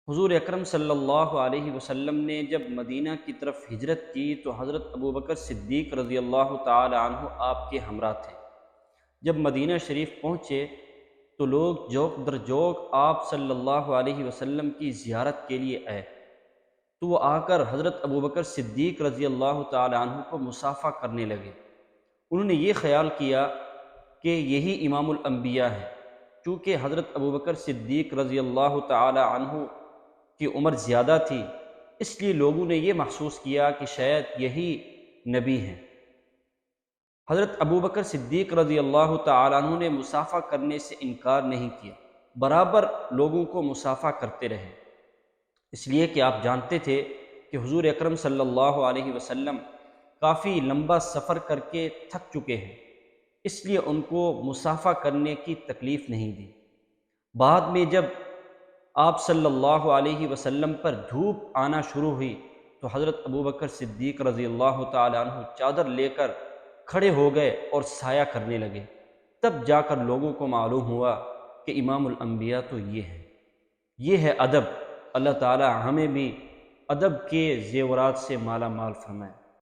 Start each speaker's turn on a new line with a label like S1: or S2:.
S1: حضور اکرم صلی اللہ علیہ وسلم نے جب مدینہ کی طرف ہجرت کی تو حضرت ابوبکر صدیق رضی اللہ تعالی عنہ آپ کے ہمراہ تھے۔ جب مدینہ شریف پہنچے تو لوگ جوق در جوق آپ صلی اللہ علیہ وسلم کی زیارت کے لیے آئے، تو وہ آ کر حضرت ابوبکر صدیق رضی اللہ تعالی عنہ کو مصافحہ کرنے لگے۔ انہوں نے یہ خیال کیا کہ یہی امام الانبیاء ہے۔ چونکہ حضرت ابوبکر صدیق رضی اللہ تعالی عنہ کی عمر زیادہ تھی، اس لیے لوگوں نے یہ محسوس کیا کہ شاید یہی نبی ہیں۔ حضرت ابوبکر صدیق رضی اللہ تعالیٰ عنہ نے مصافحہ کرنے سے انکار نہیں کیا، برابر لوگوں کو مصافحہ کرتے رہے، اس لیے کہ آپ جانتے تھے کہ حضور اکرم صلی اللہ علیہ وسلم کافی لمبا سفر کر کے تھک چکے ہیں، اس لیے ان کو مصافحہ کرنے کی تکلیف نہیں دی۔ بعد میں جب آپ صلی اللہ علیہ وسلم پر دھوپ آنا شروع ہوئی تو حضرت ابوبکر صدیق رضی اللہ تعالیٰ عنہ چادر لے کر کھڑے ہو گئے اور سایہ کرنے لگے۔ تب جا کر لوگوں کو معلوم ہوا کہ امام الانبیاء تو یہ ہے۔ یہ ہے ادب۔ اللہ تعالیٰ ہمیں بھی ادب کے زیورات سے مالا مال فرمائے۔